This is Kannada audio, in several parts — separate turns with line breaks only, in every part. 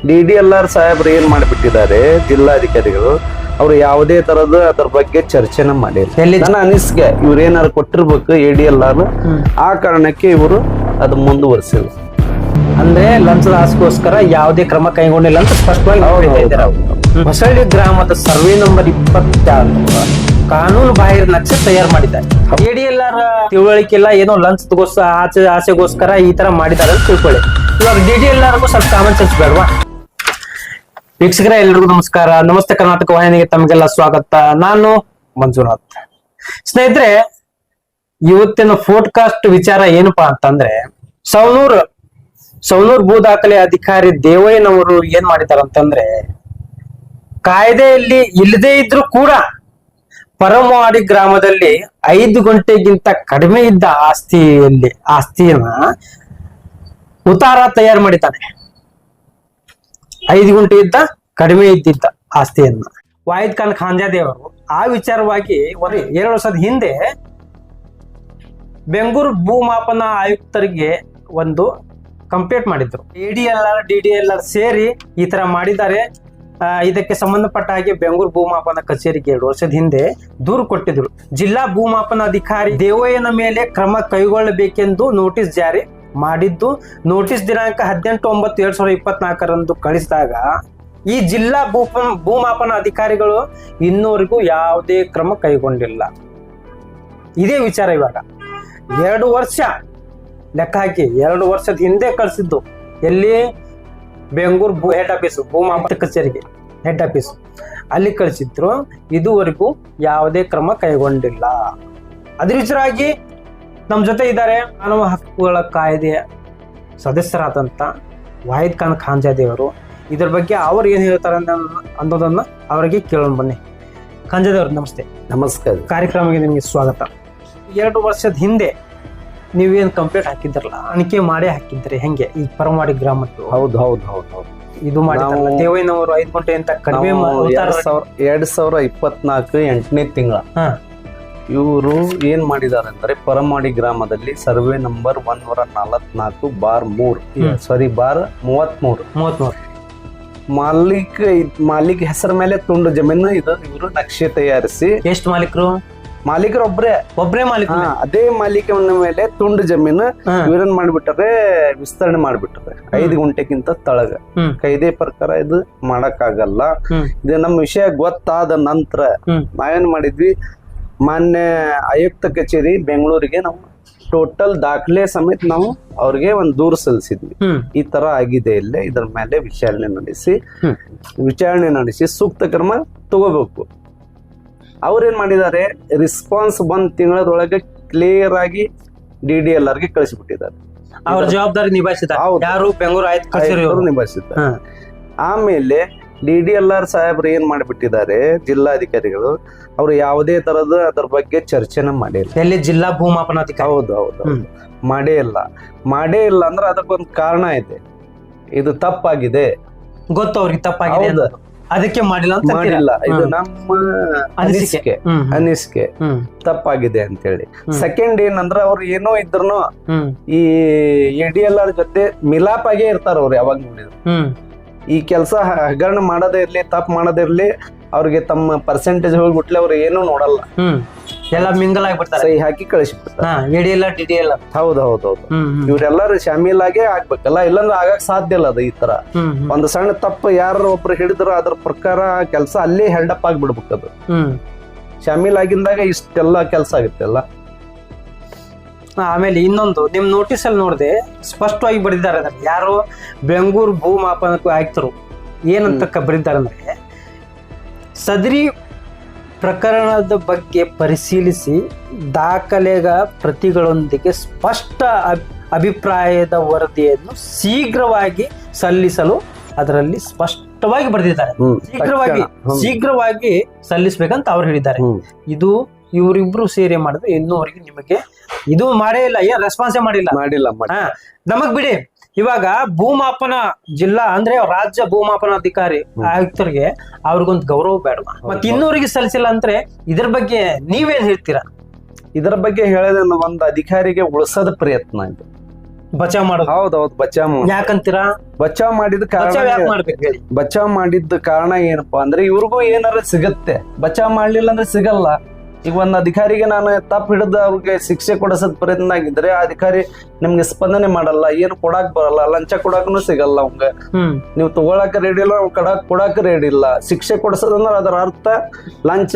DDLR ಸಾಹೇಬ್ರು ಏನ್ ಮಾಡಿಬಿಟ್ಟಿದ್ದಾರೆ, ಜಿಲ್ಲಾಧಿಕಾರಿಗಳು ಅವ್ರು ಯಾವುದೇ ತರದ ಅದ್ರ ಬಗ್ಗೆ ಚರ್ಚೆನ ಮಾಡಿಲ್ಲ. ನನ್ನ ಅನಿಸಿಕೆ ಇವ್ರು ಏನಾರು ಕೊಟ್ಟಿರ್ಬೇಕು ADLR, ಆ ಕಾರಣಕ್ಕೆ ಇವರು ಅದು ಮುಂದುವರಿಸಿಲ್ಲ.
ಅಂದ್ರೆ ಲಂಚದ ಆಸೆಗೋಸ್ಕರ ಯಾವುದೇ ಕ್ರಮ ಕೈಗೊಂಡಿಲ್ಲ ಅಂತ ಸ್ಪಷ್ಟವಾಗಿ ಹೊಸಳ್ಳಿ ಗ್ರಾಮದ ಸರ್ವೆ ನಂಬರ್ 26 ಕಾನೂನು ಬಾಹಿರ ನಕ್ಷೆ ತಯಾರು ಮಾಡಿದ್ದಾರೆ. ADLR ತಿಳುವಳಿಕೆ ಇಲ್ಲ, ಏನೋ ಲಂಚದಗೋಸ್ಕರ ಆಸೆಗೋಸ್ಕರ ಈ ತರ ಮಾಡಿದ್ದಾರೆ ಅಂತ ತಿಳ್ಕೊಳ್ಳಿ. ಇವಾಗ DDLRಗೂ ಸ್ವಲ್ಪ ಕಾಮನ್ ಸೆನ್ಸ್ ಬೇಡವಾ? ವೀಕ್ಷಕರ ಎಲ್ರಿಗೂ ನಮಸ್ಕಾರ. ನಮಸ್ತೆ ಕರ್ನಾಟಕ ವಾಹಿನಿಗೆ ತಮಗೆಲ್ಲ ಸ್ವಾಗತ. ನಾನು ಮಂಜುನಾಥ್. ಸ್ನೇಹಿತರೆ, ಇವತ್ತಿನ ಫೋಡ್ಕಾಸ್ಟ್ ವಿಚಾರ ಏನಪ್ಪಾ ಅಂತಂದ್ರೆ, ಸವನೂರ್ ಭೂ ದಾಖಲೆ ಅಧಿಕಾರಿ ದೇವಯ್ಯನವರು ಏನ್ ಮಾಡಿದಾರ ಅಂತಂದ್ರೆ, ಕಾಯ್ದೆಯಲ್ಲಿ ಇಲ್ಲದೇ ಇದ್ರು ಕೂಡ ಪರಮವಾಡಿ ಗ್ರಾಮದಲ್ಲಿ 5 ಗಂಟೆಗಿಂತ ಕಡಿಮೆ ಇದ್ದ ಆಸ್ತಿಯನ್ನ ಉತ್ತಾರ ತಯಾರು ಮಾಡಿದ್ದಾನೆ. 5 ಗಂಟೆ ಇದ್ದ ಕಡಿಮೆ ಇದ್ದಿದ್ದ ಆಸ್ತಿಯನ್ನ ವಾಹಿದ್ ಖಾನ್ ಖಾಂಜಾದೇವರು ಆ ವಿಚಾರವಾಗಿ 2 ವರ್ಷದ ಹಿಂದೆ ಬೆಂಗಳೂರು ಭೂಮಾಪನ ಆಯುಕ್ತರಿಗೆ ಒಂದು ಕಂಪ್ಲೇಂಟ್ ಮಾಡಿದ್ರು. DDLR ಸೇರಿ ಈ ತರ ಮಾಡಿದ್ದಾರೆ. ಇದಕ್ಕೆ ಸಂಬಂಧಪಟ್ಟ ಹಾಗೆ ಬೆಂಗಳೂರು ಭೂಮಾಪನ ಕಚೇರಿಗೆ 2 ವರ್ಷದ ಹಿಂದೆ ದೂರು ಕೊಟ್ಟಿದ್ರು. ಜಿಲ್ಲಾ ಭೂಮಾಪನ ಅಧಿಕಾರಿ ದೇವಯ್ಯನ ಮೇಲೆ ಕ್ರಮ ಕೈಗೊಳ್ಳಬೇಕೆಂದು ನೋಟಿಸ್ ಜಾರಿ ಮಾಡಿದ್ದು. ನೋಟಿಸ್ ದಿನಾಂಕ 18/9/2024 ಕಳಿಸಿದಾಗ ಈ ಜಿಲ್ಲಾ ಭೂಮಾಪನ ಅಧಿಕಾರಿಗಳು ಇನ್ನೂವರೆಗೂ ಯಾವುದೇ ಕ್ರಮ ಕೈಗೊಂಡಿಲ್ಲ. ಇದೇ ವಿಚಾರ ಇವಾಗ 2 ವರ್ಷ ಲೆಕ್ಕ ಹಾಕಿ 2 ವರ್ಷದ ಹಿಂದೆ ಕಳಿಸಿದ್ದು. ಎಲ್ಲಿ? ಬೆಂಗಳೂರು ಹೆಡ್ ಆಫೀಸ್, ಭೂಮಾಪನ ಕಚೇರಿಗೆ ಹೆಡ್ ಆಫೀಸ್ ಅಲ್ಲಿ ಕಳಿಸಿದ್ರು. ಇದುವರೆಗೂ ಯಾವುದೇ ಕ್ರಮ ಕೈಗೊಂಡಿಲ್ಲ. ಅದ್ರ ವಿಚಾರವಾಗಿ ನಮ್ಮ ಜೊತೆ ಇದ್ದಾರೆ ಮಾನವ ಹಕ್ಕುಗಳ ಕಾಯ್ದೆಯ ಸದಸ್ಯರಾದಂತ ವಾಹಿದ್ ಖಾನ್ ಖಾಂಜಾದೇವರು. ಇದ್ರ ಬಗ್ಗೆ ಅವ್ರು ಏನ್ ಹೇಳ್ತಾರೆ ಅನ್ನೋದನ್ನ ಅವರಿಗೆ ಕೇಳೋಣ ಬನ್ನಿ. ಖಾಂಜಾದೇವ್ರು ನಮಸ್ತೆ.
ನಮಸ್ಕಾರ.
ಕಾರ್ಯಕ್ರಮಕ್ಕೆ ನಿಮ್ಗೆ ಸ್ವಾಗತ. 2 ವರ್ಷದ ಹಿಂದೆ ನೀವೇನ್ ಕಂಪ್ಲೇಂಟ್ ಹಾಕಿದ್ರಲ್ಲ, ಅಣಿಕೆ ಮಾಡೇ ಹಾಕಿದ್ರಿ ಹೆಂಗೆ ಈ ಪರಮವಾಡಿ ಗ್ರಾಮದ್ದು?
ಹೌದು
ಇದು ಮಾಡಿದ್ರಲ್ಲ ದೇವಯ್ಯನವರು 5 ಗಂಟೆ ಅಂತ ಕಡಿಮೆ
2024 8ನೇ ತಿಂಗಳ ಇವರು ಏನ್ ಮಾಡಿದ್ದಾರೆ ಅಂದ್ರೆ, ಪರಮವಾಡಿ ಗ್ರಾಮದಲ್ಲಿ ಸರ್ವೆ ನಂಬರ್ 144/3 ಮಾಲೀಕ ಹೆಸರ ಮೇಲೆ ತುಂಡು ಜಮೀನು ಇದು. ಇವರು ನಕ್ಷೆ ತಯಾರಿಸಿ,
ಎಷ್ಟು ಮಾಲೀಕರು ಒಬ್ರೇ ಮಾಲೀಕ,
ಅದೇ ಮಾಲೀಕನ ಮೇಲೆ ತುಂಡು ಜಮೀನು ಇವರನ್ನ ಮಾಡ್ಬಿಟ್ಟಾರೆ, ವಿಸ್ತರಣೆ ಮಾಡ್ಬಿಟ್ಟಾರೆ 5 ಗಂಟೆಗಿಂತ ತಳಗ. ಕಾಯ್ದೆ ಪ್ರಕಾರ ಇದು ಮಾಡಕ್ಕಾಗಲ್ಲ. ಇದು ನಮ್ಮ ವಿಷಯ ಗೊತ್ತಾದ ನಂತರ ನಾವೇನ್ ಮಾಡಿದ್ವಿ, ಮಾನ್ಯ ಆಯುಕ್ತ ಕಚೇರಿ ಬೆಂಗಳೂರಿಗೆ ನಾವು ಟೋಟಲ್ ದಾಖಲೆ ಸಮೇತ ನಾವು ಅವ್ರಿಗೆ ಒಂದು ದೂರು ಸಲ್ಲಿಸಿದ್ವಿ. ಈ ತರ ಆಗಿದೆ, ಇಲ್ಲೇ ಇದರ ಮೇಲೆ ವಿಚಾರಣೆ ನಡೆಸಿ ಸೂಕ್ತ ಕ್ರಮ ತಗೋಬೇಕು. ಅವ್ರೇನ್ ಮಾಡಿದ್ದಾರೆ, ರೆಸ್ಪಾನ್ಸ್ 1 ತಿಂಗಳದೊಳಗೆ ಕ್ಲಿಯರ್ ಆಗಿ DDLRಗೆ ಕಳಿಸಿಬಿಟ್ಟಿದ್ದಾರೆ.
ಅವ್ರ ಜವಾಬ್ದಾರಿ ನಿಭಾಯಿಸಿದ್ದಾರೆ. ಯಾರು? ಬೆಂಗಳೂರು ಆಯ್ತು
ನಿಭಾಯಿಸಿದ್ದಾರೆ. ಆಮೇಲೆ DDLR ಸಾಹೇಬ್ರು ಏನ್ ಮಾಡಿಬಿಟ್ಟಿದ್ದಾರೆ, ಜಿಲ್ಲಾಧಿಕಾರಿಗಳು ಅವ್ರು ಯಾವುದೇ ತರದ ಅದ್ರ ಬಗ್ಗೆ ಚರ್ಚೆನ ಮಾಡಿಲ್ಲ.
ಎಲ್ಲಿ? ಜಿಲ್ಲಾ ಭೂಮಾಪನ ಅಧಿಕಾರಿ.
ಹೌದು ಮಾಡೇ ಇಲ್ಲ ಅಂದ್ರೆ ಅದಕ್ಕೊಂದು ಕಾರಣ ಇದೆ. ಇದು ತಪ್ಪಾಗಿದೆ,
ಗೊತ್ತು ಅವ್ರಿಗೆ ತಪ್ಪಾಗಿದೆ, ಅದಕ್ಕೆ ಮಾಡಿಲ್ಲ.
ಇದು ನಮ್ಮ ಅನಿಸಿಕೆ ತಪ್ಪಾಗಿದೆ ಅಂತ ಹೇಳಿ. ಸೆಕೆಂಡ್ ಏನಂದ್ರ ಅವ್ರು ಏನೋ ಇದ್ರು ಈ ADLR ಜೊತೆ ಮಿಲಾಪಾಗೇ ಇರ್ತಾರ. ಅವ್ರು ಯಾವಾಗ ನೋಡಿದ್ರು ಈ ಕೆಲಸ ಹಗರಣ ಮಾಡೋದೇ ಇರ್ಲಿ, ತಪ್ಪು ಮಾಡೋದೇ ಇರ್ಲಿ, ಅವ್ರಿಗೆ ತಮ್ಮ ಪರ್ಸೆಂಟೇಜ್ ಹೋಗ್ಬಿಟ್ಲೆ ಅವ್ರು ಏನೂ ನೋಡಲ್ಲ,
ಎಲ್ಲ ಮಿಂಗಲ್ ಆಗಿಬಿಡ್ತಾರೆ,
ಸಹಿ ಹಾಕಿ ಕಳಿಸ್ಬಿಡ್ತಾರೆ.
DDLR
ಹೌದು ಇವ್ರೆಲ್ಲರೂ ಶಾಮೀಲಾಗೆ ಆಗ್ಬೇಕಲ್ಲ, ಇಲ್ಲಾಂದ್ರೆ ಆಗಕ್ ಸಾಧ್ಯ ಇಲ್ಲ. ಅದು ಈ ತರ ಒಂದು ಸಣ್ಣ ತಪ್ಪು ಯಾರು ಒಬ್ರು ಹಿಡಿದ್ರು ಅದ್ರ ಪ್ರಕಾರ ಕೆಲಸ ಅಲ್ಲೇ ಹೆಲ್ಡ್ ಅಪ್ ಆಗ್ಬಿಡ್ಬೇಕು. ಅದು ಶಾಮೀಲಾಗಿಂದಾಗ ಇಷ್ಟೆಲ್ಲ ಕೆಲಸ ಆಗುತ್ತೆ ಅಲ್ಲ.
ಆಮೇಲೆ ಇನ್ನೊಂದು, ನಿಮ್ ನೋಟಿಸ್ ಅಲ್ಲಿ ನೋಡಿದೆ ಸ್ಪಷ್ಟವಾಗಿ ಬರೆದಿದ್ದಾರೆ. ಯಾರು? ಬೆಂಗಳೂರು ಭೂಮಾಪನಕ್ಕೂ ಆಯುಕ್ತರು ಏನಂತ ಬರೆದಿದ್ದಾರೆ ಅಂದ್ರೆ, ಸದರಿ ಪ್ರಕರಣದ ಬಗ್ಗೆ ಪರಿಶೀಲಿಸಿ ದಾಖಲೆಗ ಪ್ರತಿಗಳೊಂದಿಗೆ ಸ್ಪಷ್ಟ ಅಭಿಪ್ರಾಯದ ವರದಿಯನ್ನು ಶೀಘ್ರವಾಗಿ ಸಲ್ಲಿಸಲು ಅದರಲ್ಲಿ ಸ್ಪಷ್ಟವಾಗಿ ಬರೆದಿದ್ದಾರೆ. ಶೀಘ್ರವಾಗಿ ಸಲ್ಲಿಸ್ಬೇಕಂತ ಅವ್ರು ಹೇಳಿದ್ದಾರೆ. ಇದು ಇವರಿಬ್ರು ಸೇರಿ ಮಾಡಿದ್ರೆ ಇನ್ನೂವರೆಗೆ ನಿಮಗೆ ಇದು ಮಾಡೇ ಇಲ್ಲ, ಏನ್ ರೆಸ್ಪಾನ್ಸೇ ಮಾಡಿಲ್ಲ. ನಮಗ್ ಬಿಡಿ, ಇವಾಗ ಭೂಮಾಪನ ಜಿಲ್ಲಾ ಅಂದ್ರೆ ರಾಜ್ಯ ಭೂಮಾಪನ ಅಧಿಕಾರಿ ಆಯುಕ್ತರಿಗೆ ಅವ್ರಿಗೊಂದು ಗೌರವ ಬೇಡ, ಮತ್ತೆ ಇನ್ನೂರಿಗೆ ಸಲ್ಲಿಸಿಲ್ಲ ಅಂದ್ರೆ ಇದ್ರ ಬಗ್ಗೆ ನೀವೇನ್ ಹೇಳ್ತೀರಾ?
ಇದರ ಬಗ್ಗೆ ಹೇಳೋದನ್ನ ಒಂದು ಅಧಿಕಾರಿಗೆ ಉಳಿಸೋದ ಪ್ರಯತ್ನ ಇದು.
ಬಚಾವ್ ಮಾಡೋದು.
ಹೌದೌದು,
ಯಾಕಂತೀರಾ?
ಬಚಾವ್ ಮಾಡಿದ ಕಾರಣ
ಬಚಾವ್ ಯಾಕೆ ಮಾಡ್ಬೇಕು ಹೇಳಿ?
ಬಚಾವ್ ಮಾಡಿದ್ದ ಕಾರಣ ಏನಪ್ಪಾ ಅಂದ್ರೆ ಇವ್ರಿಗೂ ಏನಾರ ಸಿಗತ್ತೆ. ಬಚಾವ್ ಮಾಡ್ಲಿಲ್ಲ ಅಂದ್ರೆ ಸಿಗಲ್ಲ. ಈಗ ಒಂದ್ ಅಧಿಕಾರಿಗೆ ನಾನು ತಪ್ಪು ಹಿಡಿದು ಅವ್ರಿಗೆ ಶಿಕ್ಷೆ ಕೊಡಿಸೋದ್ ಪ್ರಯತ್ನ ಆಗಿದ್ರೆ ಆ ಅಧಿಕಾರಿ ನಿಮ್ಗೆ ಸ್ಪಂದನೆ ಮಾಡಲ್ಲ, ಏನು ಕೊಡಾಕ್ ಬರಲ್ಲ, ಲಂಚ ಕೊಡಾಕನು ಸಿಗಲ್ಲ. ಅವಂಗ ನೀವು ತಗೊಳಕ್ ರೆಡಿ ಇಲ್ಲ, ಕೊಡಾಕ ರೆಡಿ ಇಲ್ಲ. ಶಿಕ್ಷೆ ಕೊಡಿಸೋದಂದ್ರ ಅದರ ಅರ್ಥ ಲಂಚ,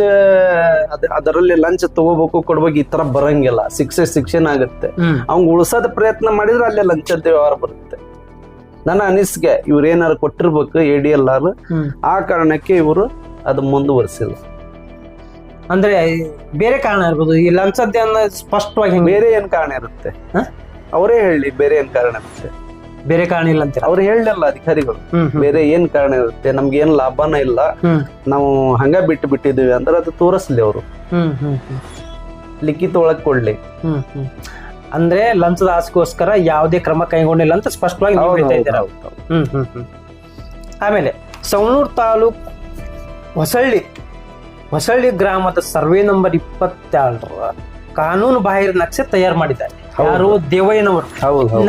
ಅದರಲ್ಲಿ ಲಂಚ ತಗೋಬೇಕು, ಕೊಡ್ಬೇಕು, ಈ ತರ ಬರಂಗಿಲ್ಲ. ಶಿಕ್ಷೆನ ಆಗುತ್ತೆ. ಅವ್ನ್ ಉಳ್ಸೋದ್ ಪ್ರಯತ್ನ ಮಾಡಿದ್ರೆ ಅಲ್ಲೇ ಲಂಚದ ವ್ಯವಹಾರ ಬರುತ್ತೆ. ನನ್ನ ಅನಿಸಿಕೆ ಇವ್ರು ಏನಾರು ಕೊಟ್ಟಿರ್ಬೇಕು ADLR, ಆ ಕಾರಣಕ್ಕೆ ಇವರು ಅದು ಮುಂದುವರಿಸಿಲ್ಲ.
ಅಂದ್ರೆ ಬೇರೆ ಕಾರಣ ಇರ್ಬೋದು, ಈ ಲಂಚದ ಸ್ಪಷ್ಟವಾಗಿ
ಬೇರೆ ಏನ್ ಕಾರಣ ಇರುತ್ತೆ ಅವರೇ ಹೇಳಿ. ಬೇರೆ ಏನ್ ಕಾರಣ ಇರುತ್ತೆ?
ಬೇರೆ ಕಾರಣ ಇಲ್ಲ ಅಂತ
ಅವ್ರು ಹೇಳಲ್ಲ ಅಧಿಕಾರಿಗಳು. ಬೇರೆ ಏನ್ ಕಾರಣ ಇರುತ್ತೆ? ನಮ್ಗೆ ಏನ್ ಲಾಭನ ಇಲ್ಲ, ನಾವು ಹಂಗ ಬಿಟ್ಟಿದೀವಿ ಅಂದ್ರೆ ಅದು ತೋರಿಸ್ಲಿ ಅವರು, ಲಿಖಿತ ಒಳಗ್ ಕೊಡ್ಲಿ.
ಅಂದ್ರೆ ಲಂಚದ ಆಸೆಗೋಸ್ಕರ ಯಾವುದೇ ಕ್ರಮ ಕೈಗೊಂಡಿಲ್ಲ ಅಂತ ಸ್ಪಷ್ಟವಾಗಿ ನೀವು ಹೇಳ್ತಾ ಇದ್ದೀರಾ. ಆಮೇಲೆ ಸವಣೂರು ತಾಲೂಕ್ ಹೊಸಳ್ಳಿ ಗ್ರಾಮದ ಸರ್ವೆ ನಂಬರ್ 27 ಕಾನೂನು ಬಾಹಿರ ನಕ್ಷೆ ತಯಾರು ಮಾಡಿದ್ದಾರೆ. ಯಾರು? ದೇವಯ್ಯನವರು.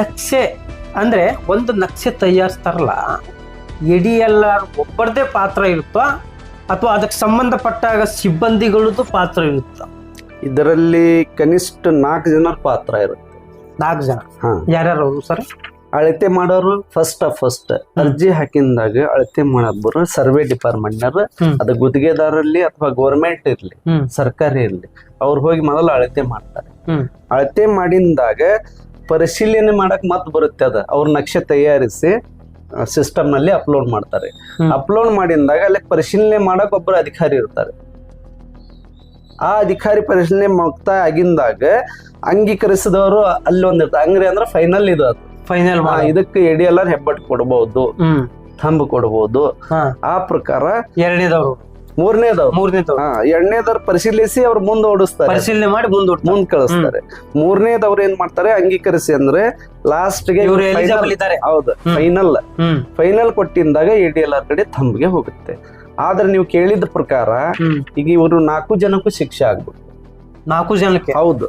ನಕ್ಷೆ ಅಂದ್ರೆ ಒಂದು ನಕ್ಷೆ ತಯಾರಿಸ್ತಾರಲ್ಲ, ADLR ಒಬ್ಬರದೇ ಪಾತ್ರ ಇರುತ್ತಾ ಅಥವಾ ಅದಕ್ಕೆ ಸಂಬಂಧಪಟ್ಟಾಗ ಸಿಬ್ಬಂದಿಗಳದ್ದು ಪಾತ್ರ ಇರುತ್ತಾ?
ಇದರಲ್ಲಿ ಕನಿಷ್ಠ 4 ಜನರ ಪಾತ್ರ ಇರುತ್ತೆ.
4 ಜನ. ಯಾರ್ಯಾರು ಸರ್?
ಅಳತೆ ಮಾಡೋರು ಫಸ್ಟ್ ಅರ್ಜಿ ಹಾಕಿದಾಗ ಅಳತೆ ಮಾಡೋಬ್ಬರು ಸರ್ವೆ ಡಿಪಾರ್ಟ್ಮೆಂಟ್ನವ್ರು, ಅದು ಗುತ್ತಿಗೆದಾರಲ್ಲಿ ಅಥವಾ ಗೌರ್ಮೆಂಟ್ ಇರ್ಲಿ, ಸರ್ಕಾರಿ ಇರ್ಲಿ, ಅವ್ರು ಹೋಗಿ ಮೊದಲು ಅಳತೆ ಮಾಡ್ತಾರೆ. ಅಳತೆ ಮಾಡಿದಾಗ ಪರಿಶೀಲನೆ ಮಾಡಕ್ ಮತ್ ಬರುತ್ತೆ. ಅದ ಅವ್ರ ನಕ್ಷೆ ತಯಾರಿಸಿ ಸಿಸ್ಟಮ್ ನಲ್ಲಿ ಅಪ್ಲೋಡ್ ಮಾಡ್ತಾರೆ. ಅಪ್ಲೋಡ್ ಮಾಡಿದಾಗ ಅಲ್ಲಿ ಪರಿಶೀಲನೆ ಮಾಡಕ್ ಒಬ್ಬರು ಅಧಿಕಾರಿ ಇರ್ತಾರೆ. ಆ ಅಧಿಕಾರಿ ಪರಿಶೀಲನೆ ಮುಕ್ತಾಯ ಆಗಿಂದಾಗ ಅಂಗೀಕರಿಸಿದವರು ಅಲ್ಲಿ ಒಂದಿರ್ತಾರೆ. ಅಂಗ್ರಿ ಅಂದ್ರೆ ಫೈನಲ್ ಇದು, ಅದು ಫೈನಲ್. ಇದಕ್ಕೆ ADLR ಹೆಬ್ಬಟ್ಟು ಕೊಡಬಹುದು, ಥಂಬ್ ಕೊಡಬಹುದು. ಆ ಪ್ರಕಾರ ಎರಡನೇದವ್ರು ಪರಿಶೀಲಿಸಿ ಅವ್ರು ಮುಂದೆ ಓಡಿಸ್ತಾರೆ, ಪರಿಶೀಲನೆ ಮಾಡಿ ಮುಂದ್ ಕಳಿಸ್ತಾರೆ. ಮೂರನೇದವ್ರು ಏನ್ ಮಾಡ್ತಾರೆ? ಅಂಗೀಕರಿಸಿ ಅಂದ್ರೆ ಲಾಸ್ಟ್ಗೆ ಹೌದು ಫೈನಲ್ ಕೊಟ್ಟಿಂದಾಗ ADLR ಕಡೆ ಥಂಬ್ಗೆ ಹೋಗುತ್ತೆ. ಆದ್ರೆ ನೀವು ಕೇಳಿದ ಪ್ರಕಾರ ಈಗ ಇವರು 4 ಜನಕ್ಕೂ ಶಿಕ್ಷೆ ಆಗ್ಬೇಕು.
4 ಜನಕ್ಕೆ?
ಹೌದು,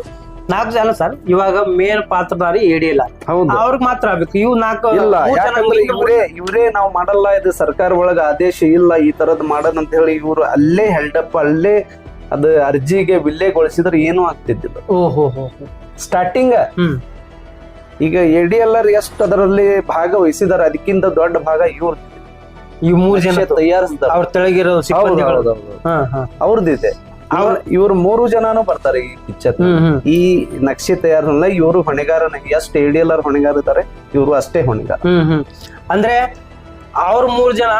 4 ಜನ ಸರ್. ಇವಾಗ ಮೇನ್ ಪಾತ್ರಧಾರಿ ADLR, ಅವ್ರಿಗೆ ಮಾತ್ರ ಆಗ್ಬೇಕು. ಇವ್ 4
ಇಲ್ಲ, ಯಾಕಂದ್ರೆ ಇವ್ರೇ ನಾವು ಮಾಡಲ್ಲ, ಇದು ಸರ್ಕಾರ ಒಳಗ ಆದೇಶ ಇಲ್ಲ ಈ ತರದ್ ಮಾಡೋದಂತ ಹೇಳಿ ಇವ್ರು ಅಲ್ಲೇ ಹೆಲ್ಡಪ್, ಅಲ್ಲೇ ಅದು ಅರ್ಜಿಗೆ ವಿಲ್ಲೆಗೊಳಿಸಿದ್ರೆ ಏನೂ ಆಗ್ತಿದ್ದಿಲ್ಲ. ಸ್ಟಾರ್ಟಿಂಗ್ ಈಗ ADLR ಎಷ್ಟು ಅದರಲ್ಲಿ ಭಾಗವಹಿಸಿದಾರೆ ಅದಕ್ಕಿಂತ ದೊಡ್ಡ ಭಾಗ ಇವ್ರು.
ಈ 3 ಜನ
ತಯಾರಿಸಿದ ಅವ್ರ
ತೆಳಗಿರೋ
ಅವ್ರದ್ದಿದೆ. ಇವ್ರು 3 ಜನನು ಬರ್ತಾರೆ ಈ ಪಿಕ್ಚರ್. ಈ ನಕ್ಷೆ ತಯಾರಲ್ಲ ಇವರು ಹೊಣೆಗಾರನ. ಎಷ್ಟು ADLR ಹೊಣೆಗಾರ ಇದ್ದಾರೆ, ಇವರು ಅಷ್ಟೇ ಹೊಣೆಗಾರ.
ಅಂದ್ರೆ ಅವ್ರ 3 ಜನ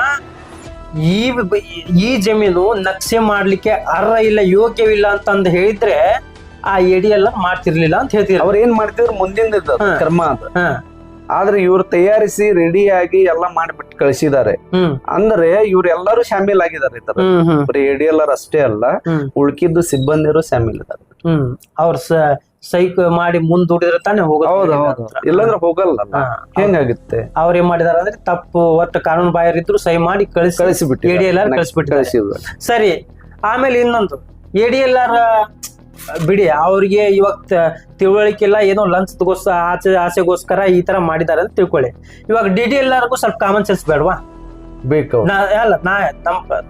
ಈ ಜಮೀನು ನಕ್ಷೆ ಮಾಡ್ಲಿಕ್ಕೆ ಅರ್ಹ ಇಲ್ಲ, ಯೋಗ್ಯವಿಲ್ಲ ಅಂತ ಹೇಳಿದ್ರೆ ಆ ADLR ಮಾಡ್ತಿರ್ಲಿಲ್ಲ ಅಂತ ಹೇಳ್ತೀವಿ.
ಅವ್ರ ಏನ್ ಮಾಡ್ತಿದ್ರು ಮುಂದಿನ ಕ್ರಮ ಅದು. ಆದ್ರೆ ಇವ್ರು ತಯಾರಿಸಿ ರೆಡಿ ಆಗಿ ಎಲ್ಲಾ ಮಾಡಿಬಿಟ್ಟು ಕಳಿಸಿದ್ದಾರೆ. ಅಂದ್ರೆ ಇವ್ರೆಲ್ಲರೂ ಶಾಮೀಲ್ ಆಗಿದ್ದಾರೆ. ಬರೀ ADLR ಅಷ್ಟೇ ಅಲ್ಲ, ಉಳ್ಕಿದ್ದು ಸಿಬ್ಬಂದಿರು ಶಾಮೀಲ್ ಇದ್ದಾರೆ.
ಅವ್ರ ಸೈಕ್ ಮಾಡಿ ಮುಂದೂಡಿದ್ರೆ ತಾನೇ ಹೋಗೋದು,
ಇಲ್ಲಾಂದ್ರೆ ಹೋಗಲ್ಲ. ಹೆಂಗಾಗುತ್ತೆ?
ಅವ್ರ ಏನ್ ಮಾಡಿದಾರೆ ಅಂದ್ರೆ ತಪ್ಪು, ಒಟ್ಟು ಕಾನೂನು ಬಾಹಿರ ಇದ್ರು ಸೈ ಮಾಡಿ ಕಳಿಸಿಬಿಟ್ಟು ADLR ಕಳಿಸ್ಬಿಟ್ಟು. ಸರಿ, ಆಮೇಲೆ ಇನ್ನೊಂದು ADLR ಬಿಡಿ, ಅವ್ರಿಗೆ ಇವಾಗ ತಿಳುವಳಿಕೆ ಇಲ್ಲ, ಏನೋ ಲಂಚಗೋಸ್ಕರ ಆಸೆಗೋಸ್ಕರ ಈ ತರ ಮಾಡಿದಾರೆ ಅಂತ ತಿಳ್ಕೊಳ್ಳಿ. ಇವಾಗ DDLRಗೂ ಸ್ವಲ್ಪ ಕಾಮನ್ ಸೆನ್ಸ್ ಬೇಡವಾ?
ಬೇಕು.
ಅಲ್ಲ,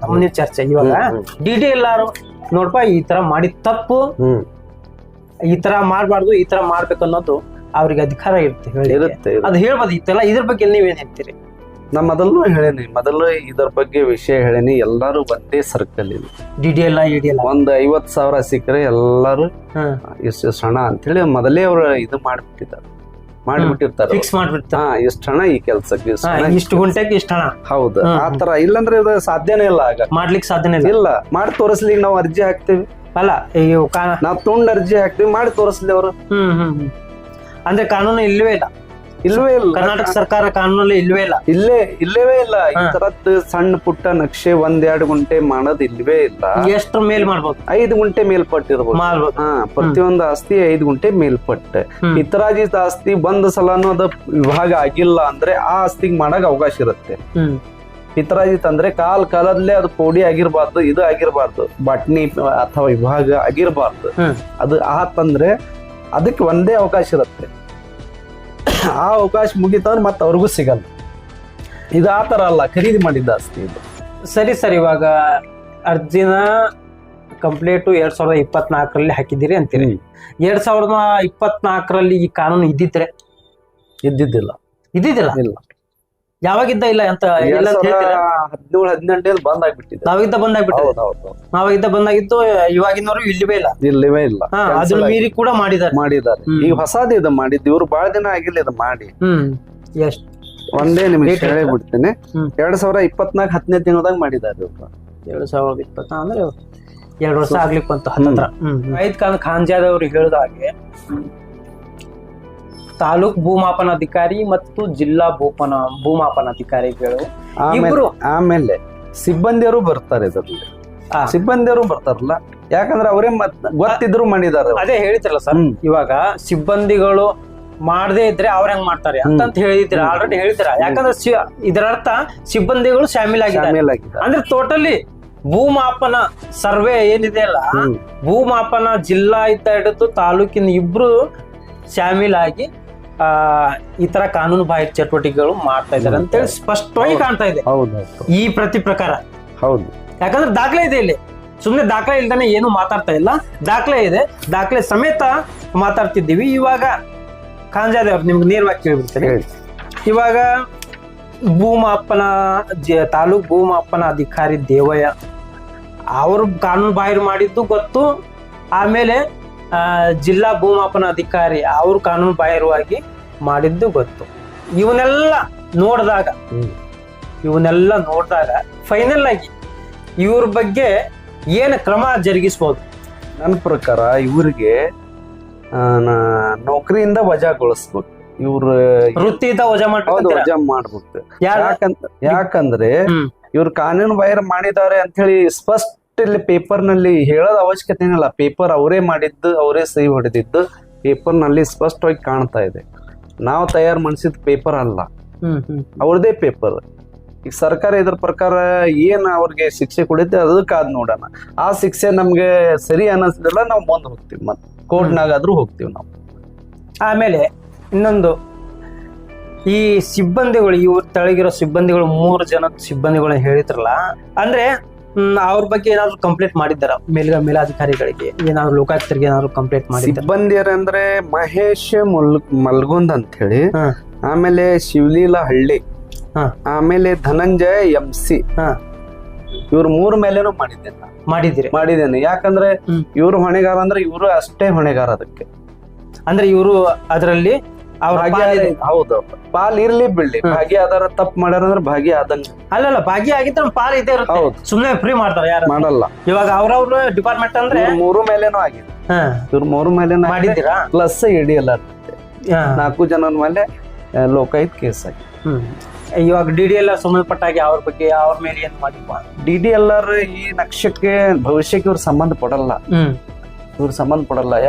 ನಮ್ಮ ಚರ್ಚೆ ಇವಾಗ DDLR ನೋಡ್ಪಾ, ಈ ತರ ಮಾಡಿದ ತಪ್ಪು, ಈ ತರ ಮಾಡ್ಬಾರ್ದು, ಈ ತರ ಮಾಡ್ಬೇಕು ಅನ್ನೋದು ಅವ್ರಿಗೆ ಅಧಿಕಾರ ಇರುತ್ತೆ. ಅದು ಹೇಳ್ಬೋದು ಇತ್ತಲ್ಲ, ಇದ್ರ ಬಗ್ಗೆ ನೀವೇನ್ ಹೇಳ್ತೀರಿ?
ನಾ ಮೊದಲು ಇದರ ಬಗ್ಗೆ ವಿಷಯ ಹೇಳೇನಿ. ಎಲ್ಲಾರು ಒಂದೇ ಸರ್ಕಲ್ ಇದೆ.
DDLR
ಒಂದ್ 50,000 ಸಿಕ್ಕರೆ ಎಲ್ಲಾರು ಇಷ್ಟು ಹಣ ಅಂತ ಹೇಳಿ ಮೊದಲೇ ಅವ್ರು ಇದು ಮಾಡ್ಬಿಟ್ಟಿರ್ತಾರೆ. ಇಷ್ಟ ಹಣ ಈ ಕೆಲ್ಸಕ್ಕೆ,
ಇಷ್ಟು ಗುಂಟೆಗೆ ಇಷ್ಟ ಹಣ.
ಹೌದು, ಆತರ. ಇಲ್ಲಂದ್ರೆ ಇದು ಸಾಧ್ಯನೇ ಇಲ್ಲ. ಆಗ
ಮಾಡ್ಲಿಕ್ಕೆ ಸಾಧ್ಯನೇ
ಇಲ್ಲ. ಮಾಡಿ ತೋರಿಸ್ಲಿಕ್ಕೆ ನಾವು ಅರ್ಜಿ ಹಾಕ್ತಿವಿ
ಅಲ್ಲ,
ನಾವು ತುಂಡ್ ಅರ್ಜಿ ಹಾಕ್ತಿವಿ, ಮಾಡಿ ತೋರಿಸ್ಲಿ ಅವರು.
ಅಂದ್ರೆ ಕಾನೂನು ಇಲ್ಲವೇ ಇಲ್ಲ. ಕರ್ನಾಟಕ ಸರ್ಕಾರ ಕಾನೂನಲ್ಲಿ ಇಲ್ವೇ ಇಲ್ಲ.
ಇಲ್ಲವೇ ಇಲ್ಲ. ಈ ತರದ್ ಸಣ್ಣ ಪುಟ್ಟ ನಕ್ಷೆ 1-2 ಗುಂಟೆ ಮಾಡೋದು ಇಲ್ವೇ ಇಲ್ಲ.
ಎಷ್ಟ್ರ ಮೇಲ್ ಮಾಡ್ಬೋದು?
5 ಗುಂಟೆ ಮೇಲ್ಪಟ್ಟಿರ್ಬೋದು. ಪ್ರತಿಯೊಂದು ಆಸ್ತಿ 5 ಗುಂಟೆ ಮೇಲ್ಪಟ್ಟೆ. ಪಿತ್ರಾಜಿತ ಆಸ್ತಿ ಒಂದ್ ಸಲನು ಅದ ವಿಭಾಗ ಆಗಿಲ್ಲ ಅಂದ್ರೆ ಆ ಆಸ್ತಿಗೆ ಮಾಡಕ್ ಅವಕಾಶ ಇರುತ್ತೆ. ಪಿತ್ರಾಜಿತ್ ಅಂದ್ರೆ ಕಾಲದಲ್ಲೇ ಅದು ಪೌಡಿ ಆಗಿರ್ಬಾರ್ದು, ಇದು ಆಗಿರ್ಬಾರ್ದು, ಬಾಟ್ನಿ ಅಥವಾ ವಿಭಾಗ ಆಗಿರ್ಬಾರ್ದು. ಅದು ಆತಂದ್ರೆ ಅದಕ್ಕೆ ಒಂದೇ ಅವಕಾಶ ಇರುತ್ತೆ. ಆ ಅವಕಾಶ ಮುಗಿತಂದ್ರೆ ಮತ್ತೆ ಅವ್ರಿಗೂ ಸಿಗಲ್ಲ. ಇದು ಆ ತರ ಅಲ್ಲ, ಖರೀದಿ ಮಾಡಿದ್ದ ಆಸ್ತಿ ಇದು.
ಸರಿ ಸರ್, ಇವಾಗ ಅರ್ಜಿನ ಕಂಪ್ಲೇಟು 2024ರಲ್ಲಿ ಹಾಕಿದ್ದೀರಿ ಅಂತೀರಿ. 2024ರಲ್ಲಿ ಈ ಕಾನೂನು ಇದ್ದಿದ್ರೆ
ಇದ್ದಿದ್ದಿಲ್ಲ
ಇಲ್ಲ ಯಾವಾಗಿದ್ದ ಇಲ್ಲ ಅಂತ
17-18 ಬಂದ್ ಆಗ್ಬಿಟ್ಟಿದೆ.
ನಾವಿದ್ದ ಬಂದಾಗಿದ್ದು ಇವಾಗಿನವರು ಇಲ್ಲವೇ ಇಲ್ಲ. ಅದನ್ನ ಮೀರಿ ಕೂಡ ಮಾಡಿದ್ದಾರೆ.
ಈಗ ಹೊಸದು ಇದು ಮಾಡಿದ್ದು, ಇವ್ರು ಬಾಳ ದಿನ ಆಗಿಲ್ಲ ಇದು ಮಾಡಿ.
ಎಷ್ಟು
ಒಂದೇ ನಿಮಿಷ ಹೇಳಿಬಿಡ್ತೇನೆ. 2024 10ನೇ ತಿಂಗಳದಾಗ ಮಾಡಿದ್ದಾರೆ ಇವ್ರು.
2024 ಅಂದ್ರೆ 2 ವರ್ಷ ಆಗ್ಲಿಕ್ಕೆ ಬಂತು ಹತ್ತತ್ರ. ವಹೀದ್ ಖಾನ್ ಖಾಂಜಾದವ್ರು ಹೇಳಿದ ಹಾಗೆ ತಾಲೂಕ್ ಭೂಮಾಪನಾಧಿಕಾರಿ ಮತ್ತು ಜಿಲ್ಲಾ ಭೂಮಾಪನಾಧಿಕಾರಿಗಳು
ಆಮೇಲೆ ಸಿಬ್ಬಂದಿಯವರು ಬರ್ತಾರೆ ಇದರಲ್ಲಿ. ಸಿಬ್ಬಂದಿಯವರು ಬರ್ತಾರಲ್ಲ, ಯಾಕಂದ್ರೆ ಅವರೇ ಗೊತ್ತಿದ್ರು ಮಾಡಿದಾರೆ.
ಅದೇ ಹೇಳ್ತಿರಲ್ಲ ಸರ್, ಇವಾಗ ಸಿಬ್ಬಂದಿಗಳು ಮಾಡದೇ ಇದ್ರೆ ಅವ್ರ ಹೆಂಗ್ ಮಾಡ್ತಾರೆ ಅಂತ ಹೇಳಿದ್ರ, ಆಲ್ರೆಡಿ ಹೇಳ್ತೀರ. ಯಾಕಂದ್ರೆ ಇದರ ಅರ್ಥ ಸಿಬ್ಬಂದಿಗಳು ಶಾಮೀಲಾಗಿದ್ದಾರೆ. ಅಂದ್ರೆ ಟೋಟಲಿ ಭೂಮಾಪನ ಸರ್ವೆ ಏನಿದೆ ಅಲ್ಲ, ಭೂಮಾಪನ ಜಿಲ್ಲಾ ಇದ್ದ ಹಿಡಿದು ತಾಲೂಕಿನ ಇಬ್ರು ಶಾಮೀಲಾಗಿ ಈ ತರ ಕಾನೂನು ಬಾಹಿರ ಚಟುವಟಿಕೆಗಳು ಮಾಡ್ತಾ ಇದ್ದಾರೆ ಅಂತೇಳಿ ಸ್ಪಷ್ಟವಾಗಿ ಕಾಣ್ತಾ ಇದೆ ಈ ಪ್ರತಿ ಪ್ರಕಾರ.
ಹೌದು,
ಯಾಕಂದ್ರೆ ದಾಖಲೆ ಇದೆ ಇಲ್ಲಿ. ಸುಮ್ನೆ ದಾಖಲೆ ಇಲ್ದಾನೆ ಏನು ಮಾತಾಡ್ತಾ ಇಲ್ಲ, ದಾಖಲೆ ಇದೆ, ದಾಖಲೆ ಸಮೇತ ಮಾತಾಡ್ತಿದ್ದೀವಿ. ಇವಾಗ ಖಾಂಜಾದೇವ್ರು ನಿಮ್ಗೆ ನೇರವಾಗಿ ಕೇಳ್ಬಿಡ್ತೇನೆ. ಇವಾಗ ತಾಲೂಕ್ ಭೂಮಾಪನ ಅಧಿಕಾರಿ ದೇವಯ್ಯ ಅವರು ಕಾನೂನು ಬಾಹಿರ ಮಾಡಿದ್ದು ಗೊತ್ತು. ಆಮೇಲೆ ಜಿಲ್ಲಾ ಭೂಮಾಪನ ಅಧಿಕಾರಿ ಅವರು ಕಾನೂನು ಬಾಹಿರವಾಗಿ ಮಾಡಿದ್ದು ಗೊತ್ತು. ಇವನ್ನೆಲ್ಲ ನೋಡಿದಾಗ ಫೈನಲ್ ಆಗಿ ಇವ್ರ ಬಗ್ಗೆ ಏನು ಕ್ರಮ ಜರುಗಿಸ್ಬೋದು?
ನನ್ನ ಪ್ರಕಾರ ಇವ್ರಿಗೆ ನೌಕರಿಯಿಂದ ವಜಾಗೊಳಿಸ್ಬೇಕು. ಇವ್ರ
ವೃತ್ತಿಯಿಂದ ವಜಾ
ಮಾಡ್ಬೇಕು. ಯಾಕಂದ್ರೆ ಇವ್ರು ಕಾನೂನು ಬಾಹಿರ ಮಾಡಿದ್ದಾರೆ ಅಂತ ಹೇಳಿ ಸ್ಪಷ್ಟ ಇಲ್ಲಿ ಪೇಪರ್ ನಲ್ಲಿ ಹೇಳೋದ ಅವಶ್ಯಕತೆ ಏನಿಲ್ಲ. ಪೇಪರ್ ಅವರೇ ಮಾಡಿದ್ದು, ಅವರೇ ಸಹಿ ಹೊಡೆದಿದ್ದು ಪೇಪರ್ ನಲ್ಲಿ ಸ್ಪಷ್ಟವಾಗಿ ಕಾಣ್ತಾ ಇದೆ. ನಾವು ತಯಾರು ಮಾಡಿಸಿದ ಪೇಪರ್ ಅಲ್ಲ, ಅವ್ರದೇ ಪೇಪರ್. ಈಗ ಸರ್ಕಾರ ಇದ್ರ ಪ್ರಕಾರ ಏನ್ ಅವ್ರಿಗೆ ಶಿಕ್ಷೆ ಕೊಡುತ್ತೆ ಅದಕ್ಕಾದ್ ನೋಡೋಣ. ಆ ಶಿಕ್ಷೆ ನಮ್ಗೆ ಸರಿ ಅನ್ನಿಸ್ಲಿಲ್ಲ, ನಾವು ಮುಂದೆ ಹೋಗ್ತೀವಿ, ಮತ್ತೆ ಕೋರ್ಟ್ನಾಗಾದ್ರೂ ಹೋಗ್ತೀವಿ ನಾವು.
ಆಮೇಲೆ ಇನ್ನೊಂದು, ಈ ಸಿಬ್ಬಂದಿಗಳು, ಇವ್ರ ತೆಳಗಿರೋ ಸಿಬ್ಬಂದಿಗಳು 3 ಜನ ಸಿಬ್ಬಂದಿಗಳನ್ನ ಹೇಳಿದ್ರಲ್ಲ, ಅಂದ್ರೆ ಅವ್ರ ಬಗ್ಗೆ ಏನಾದ್ರು ಕಂಪ್ಲೇಂಟ್ ಮಾಡಿದ್ದಾರ? ಮೇಲಾಧಿಕಾರಿಗಳಿಗೆ ಏನಾದ್ರು, ಲೋಕಾಯುಕ್ತರಿಗೆ ಏನಾದ್ರು ಕಂಪ್ಲೇಂಟ್ ಮಾಡಿದ್ದಾರೆ?
ಸಿಬ್ಬಂದಿಯರಂದ್ರೆ ಮಹೇಶ್ ಮಲ್ಗುಂದ್ ಅಂತ ಹೇಳಿ, ಆಮೇಲೆ ಶಿವಲೀಲಾ ಹಳ್ಳಿ, ಆಮೇಲೆ ಧನಂಜಯ MC, ಇವ್ರ 3 ಮೇಲೇನು ಮಾಡಿದ್ದೇನೆ. ಯಾಕಂದ್ರೆ ಇವ್ರು ಹೊಣೆಗಾರ ಅಂದ್ರೆ ಇವ್ರು ಅಷ್ಟೇ ಹೊಣೆಗಾರ ಅದಕ್ಕೆ.
ಅಂದ್ರೆ ಇವರು ಅದರಲ್ಲಿ
ಹೌದು, ಪಾಲ್ ಇರ್ಲಿ ಬಿಡ್ಲಿ, ಭಾಗಿ ಆಧಾರ ತಪ್ಪು ಮಾಡ್ಯಾರ ಅಂದ್ರೆ ಭಾಗಿ ಆದಂಗ.
ಅಲ್ಲಲ್ಲ, ಭಾಗಿ ಆಗಿದ್ರೆ ಪಾಲ್ ಇದ್ದೇ ಇರುತ್ತೆ. ಸುಮ್ನೆ ಫ್ರೀ ಮಾಡ್ತಾರೆ, ಯಾರು ಮಾಡಲ್ಲ. ಇವಾಗ ಅವ್ರವ್ರ ಡಿಪಾರ್ಟ್ಮೆಂಟ್ ಅಂದ್ರೆ
3 ಮೇಲೇನೂ ಆಗಿದೆ. ಇವ್ರು 3 ಮೇಲೇನೂ ಮಾಡಿದ್ದೀರಾ, ಪ್ಲಸ್ EDLR 4 ಜನರ ಮೇಲೆ ಲೋಕಾಯುಕ್ತ ಕೇಸ್ ಆಗಿದೆ.
ಇವಾಗ DDLR ಸಂಬಂಧಪಟ್ಟಾಗಿ ಅವ್ರ ಬಗ್ಗೆ ಅವ್ರ ಮೇಲೆ ಏನ್ ಮಾಡಿಪ್ಪ?
DDLR ಈ ನಕ್ಷಕ್ಕೆ ಭವಿಷ್ಯಕ್ಕೆ ಇವ್ರು ಸಂಬಂಧ ಪಡಲ್ಲ.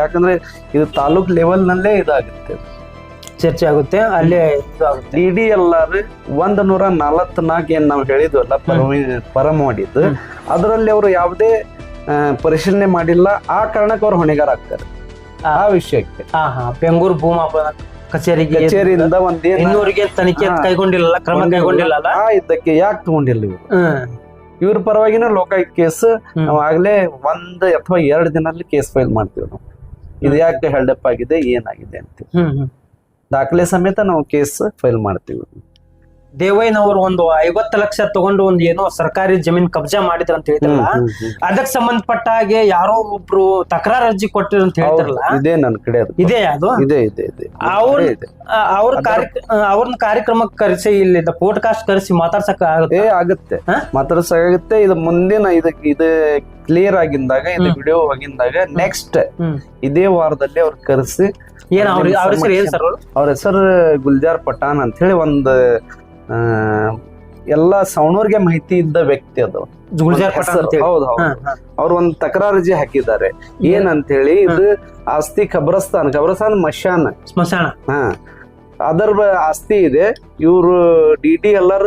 ಯಾಕಂದ್ರೆ ಇದು ತಾಲೂಕ್ ಲೆವೆಲ್ ನಲ್ಲೇ ಇದಾಗುತ್ತೆ,
ಚರ್ಚೆ ಆಗುತ್ತೆ, ಅಲ್ಲೇ ಇದು ಆಗುತ್ತೆ.
DDLR 144 ಏನ್ ನಾವು ಹೇಳಿದ್ವಲ್ಲ ಪರ ಮಾಡಿದ್ದು, ಅದರಲ್ಲಿ ಅವರು ಯಾವುದೇ ಪರಿಶೀಲನೆ ಮಾಡಿಲ್ಲ. ಆ ಕಾರಣಕ್ಕೆ ಅವ್ರು ಹೊಣೆಗಾರ ಆಗ್ತಾರೆ ಆ ವಿಷಯಕ್ಕೆ.
ಬೆಂಗಳೂರು ಭೂಮಾಪನ ಕಚೇರಿಯಿಂದ ಇನ್ನೂರಿಗೆ ತನಿಖೆ ಕೈಗೊಂಡಿಲ್ಲ, ಕ್ರಮ ಕೈಗೊಂಡಿಲ್ಲ.
ಇದಕ್ಕೆ ಯಾಕೆ ತಗೊಂಡಿಲ್ಲ ಇವ್ರ ಪರವಾಗಿನ ಲೋಕಾಯುಕ್ತ ಕೇಸ್ ನಾವು ಆಗ್ಲೇ 1 ಅಥವಾ 2 ದಿನದಲ್ಲಿ ಕೇಸ್ ಫೈಲ್ ಮಾಡ್ತೀವಿ ನಾವು. ಇದು ಯಾಕೆ ಹೆಲ್ಡಪ್ ಆಗಿದೆ, ಏನಾಗಿದೆ ಅಂತ ದಾಖಲೆ ಸಮೇತ ನಾವು ಕೇಸ್ ಫೈಲ್ ಮಾಡ್ತೀವಿ.
ದೇವಯ್ಯನವರು ಒಂದು 50 ಲಕ್ಷ ತಗೊಂಡು ಒಂದು ಏನೋ ಸರ್ಕಾರಿ ಜಮೀನ್ ಕಬ್ಜಾ ಮಾಡಿದ್ರ ಅಂತ ಹೇಳಿದ್ರಲ್ಲ, ಅದಕ್ಕೆ ಸಂಬಂಧಪಟ್ಟ ಹಾಗೆ ಯಾರೋ ಒಬ್ರು ತಕರಾರು ಅರ್ಜಿ ಕೊಟ್ಟಿರ ಅಂತ ಹೇಳ್ತಾರಲ್ಲ,
ಇದೇ ನನ್ನ ಕಡೆ
ಇದೆ ಅದು ಅವ್ರನ್ನ ಕಾರ್ಯಕ್ರಮಕ್ಕೆ ಕರೆಸಿ ಇಲ್ಲಿ ಪೋಡ್ಕಾಸ್ಟ್ ಕರೆಸಿ ಮಾತಾಡ್ಸಕ್ಕೆ
ಮಾತಾಡ್ಸಕ್ಕಾಗುತ್ತೆ. ಇದು ಮುಂದಿನ ಇದು ಕ್ಲಿಯರ್ ಆಗಿಂದಾಗ, ಇದು ವಿಡಿಯೋ ಆಗಿಂದಾಗ ನೆಕ್ಸ್ಟ್ ಇದೇ ವಾರದಲ್ಲಿ ಅವ್ರು ಕರೆಸಿ,
ಏನ್ ಅವ್ರ ಹೆಸರು ಏನ್ ಸರ್?
ಅವ್ರ ಹೆಸರು ಗುಲ್ಜಾರ್ ಪಠಾಣ್ ಅಂತ ಹೇಳಿ ಒಂದು ಎಲ್ಲಾ ಸವಣೂರ್ಗೆ ಮಾಹಿತಿ ಇದ್ದ ವ್ಯಕ್ತಿ ಅದು. ಹೌದು, ಅವ್ರು ಒಂದು ತಕರಾರು ಅರ್ಜಿ ಹಾಕಿದ್ದಾರೆ. ಏನಂತ ಹೇಳಿ, ಇದು ಆಸ್ತಿ ಖಬ್ರಸ್ತಾನ್ ಸ್ಮಶಾನ, ಅದರ ಆಸ್ತಿ ಇದೆ. ಇವ್ರು DDLR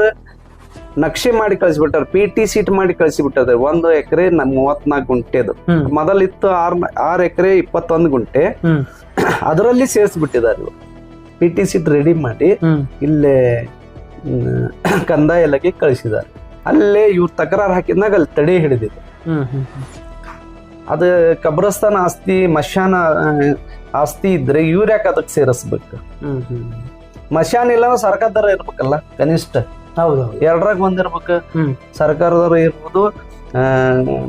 ನಕ್ಷೆ ಮಾಡಿ ಕಳಿಸ್ಬಿಟ್ಟಾರ, PT ಸೀಟ್ ಮಾಡಿ ಕಳಿಸಿಬಿಟ್ಟದ. 1 ಎಕರೆ 34 ಗುಂಟೆದು ಮೊದಲಿತ್ತು 6 ಎಕರೆ 21 ಗುಂಟೆ, ಅದರಲ್ಲಿ ಸೇರಿಸ್ಬಿಟ್ಟಿದ್ದಾರೆ. PT ಶೀಟ್ ರೆಡಿ ಮಾಡಿ ಇಲ್ಲೇ ಕಂದಾಯ ಇಲಾಖೆ ಕಳಿಸಿದ್ದಾರೆ. ಅಲ್ಲೇ ಇವ್ರು ತಕರಾರು ಹಾಕಿದ್ನಾಗ ಅಲ್ಲಿ ತಡೆ ಹಿಡಿದಿದೆ. ಅದು ಕಬ್ರಸ್ತಾನ ಆಸ್ತಿ ಮಶಾನ ಆಸ್ತಿ ಇದ್ರೆ ಇವ್ರ ಯಾಕೆ ಅದಕ್ಕೆ ಸೇರಿಸ್ಬೇಕು? ಮಶಾನ ಇಲ್ಲ ಸರ್ಕಾರದವ್ರ ಇರ್ಬೇಕಲ್ಲ ಕನಿಷ್ಠ.
ಹೌದು,
2ರಾಗ ಒಂದಿರ್ಬೇಕು. ಸರ್ಕಾರದವ್ರು ಇರ್ಬೋದು,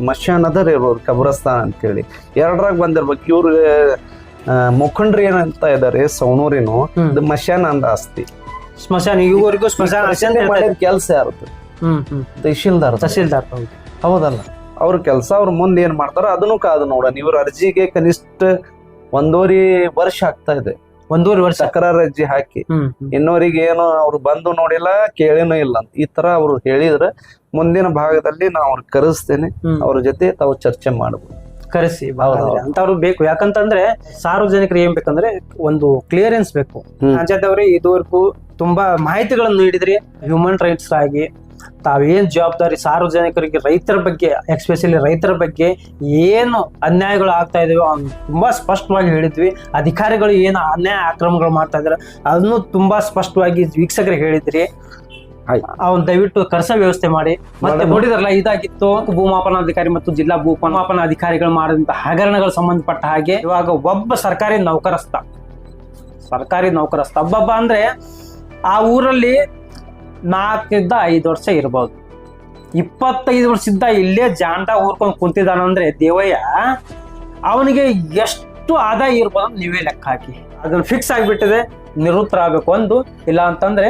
ಮಶಾನದವ್ರು ಇರ್ಬೋದು, ಕಬ್ರಸ್ತಾನ ಅಂತೇಳಿ 2ರಾಗ ಬಂದಿರ್ಬೇಕು. ಇವ್ರ ಮುಖಂಡ್ರಿ ಏನಂತ ಇದಾರೆ ಸವಣೂರಿನು ಮಶಾನ ಅಂದ ಆಸ್ತಿ.
ಸ್ಮಶಾನ ಈವರೆಗೂ ಸ್ಮಶಾನ
ಮಾಡಿದ ಕೆಲಸ ಯಾರದು? ತಹಶೀಲ್ದಾರ್. ಹೌದಲ್ಲ, ಅವ್ರ ಕೆಲಸ ಅವ್ರ ಮುಂದೆ ಏನ್ ಮಾಡ್ತಾರ ಅದನ್ನು ಕಾದು ನೋಡೋಣ. ಇವ್ರ ಅರ್ಜಿಗೆ ಕನಿಷ್ಠ 1.5 ವರ್ಷ ಆಗ್ತಾ ಇದೆ.
1.5 ವರ್ಷ
ತಕರಾರು ಅರ್ಜಿ ಹಾಕಿ ಇನ್ನೋರಿಗೆ ಏನು ಅವ್ರು ಬಂದು ನೋಡಿಲ್ಲ ಕೇಳಿನೂ ಇಲ್ಲ ಅಂತ ಈ ತರ ಅವ್ರು ಹೇಳಿದ್ರೆ ಮುಂದಿನ ಭಾಗದಲ್ಲಿ ನಾ ಅವ್ರ ಕರೆಸ್ತೇನೆ. ಅವ್ರ ಜೊತೆ ತಾವು ಚರ್ಚೆ ಮಾಡ್ಬೋದು.
ಕರೆಸಿ ಅಂತವ್ರು ಬೇಕು. ಯಾಕಂತಂದ್ರೆ ಸಾರ್ವಜನಿಕರು ಏನ್ ಬೇಕಂದ್ರೆ ಒಂದು ಕ್ಲಿಯರೆನ್ಸ್ ಬೇಕು. ಪಂಚಾಯತ್ ಇದುವರೆಗೂ ತುಂಬಾ ಮಾಹಿತಿಗಳನ್ನು ನೀಡಿದ್ರಿ. ಹ್ಯೂಮನ್ ರೈಟ್ಸ್ ಆಗಿ ತಾವೇನ್ ಜವಾಬ್ದಾರಿ ಸಾರ್ವಜನಿಕರಿಗೆ ರೈತರ ಬಗ್ಗೆ, ಎಸ್ಪೆಷಲಿ ರೈತರ ಬಗ್ಗೆ ಏನು ಅನ್ಯಾಯಗಳು ಆಗ್ತಾ ಇದೆಯೋ ತುಂಬಾ ಸ್ಪಷ್ಟವಾಗಿ ಹೇಳಿದ್ವಿ. ಅಧಿಕಾರಿಗಳು ಏನು ಅನ್ಯಾಯ ಆಕ್ರಮಣಗಳು ಮಾಡ್ತಾ ಇದಾರೆ ಅದನ್ನು ತುಂಬಾ ಸ್ಪಷ್ಟವಾಗಿ ವೀಕ್ಷಕರಿಗೆ ಹೇಳಿದ್ರಿ. ಅವ್ನು ದಯವಿಟ್ಟು ಕರ್ಸ ವ್ಯವಸ್ಥೆ ಮಾಡಿ. ಮತ್ತೆ ನೋಡಿದ್ರಲ್ಲ, ಇದಾಗಿತ್ತು ಭೂಮಾಪನಾಧಿಕಾರಿ ಮತ್ತು ಜಿಲ್ಲಾ ಭೂಮಾಪನ ಅಧಿಕಾರಿಗಳು ಮಾಡಿದಂತ ಹಗರಣಗಳು ಸಂಬಂಧಪಟ್ಟ ಹಾಗೆ. ಇವಾಗ ಒಬ್ಬ ಸರ್ಕಾರಿ ನೌಕರಸ್ಥ ಒಬ್ಬೊಬ್ಬ ಅಂದ್ರೆ ಆ ಊರಲ್ಲಿ 4ರಿಂದ 5 ವರ್ಷ ಇರ್ಬೋದು. 25 ವರ್ಷದಿಂದ ಇಲ್ಲೇ ಜಾಂಡ ಊರ್ಕೊಂಡು ಕುಂತಿದ್ದಾನಂದ್ರೆ ದೇವಯ್ಯ, ಅವನಿಗೆ ಎಷ್ಟು ಆದಾಯ ಇರ್ಬೋದು ನೀವೇ ಲೆಕ್ಕ ಹಾಕಿ. ಅದನ್ನ ಫಿಕ್ಸ್ ಆಗಿಬಿಟ್ಟಿದೆ. ನಿವೃತ್ತರ ಆಗ್ಬೇಕು ಒಂದು, ಇಲ್ಲ ಅಂತಂದ್ರೆ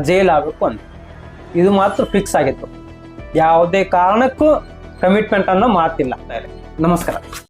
ಜೈಲ್ ಆಗ್ಬೇಕು ಒಂದು. ಇದು ಮಾತ್ರ ಫಿಕ್ಸ್ ಆಗಿತ್ತು. ಯಾವುದೇ ಕಾರಣಕ್ಕೂ ಕಮಿಟ್ಮೆಂಟ್ ಅನ್ನೋ ಮಾತಿಲ್ಲ. ನಮಸ್ಕಾರ.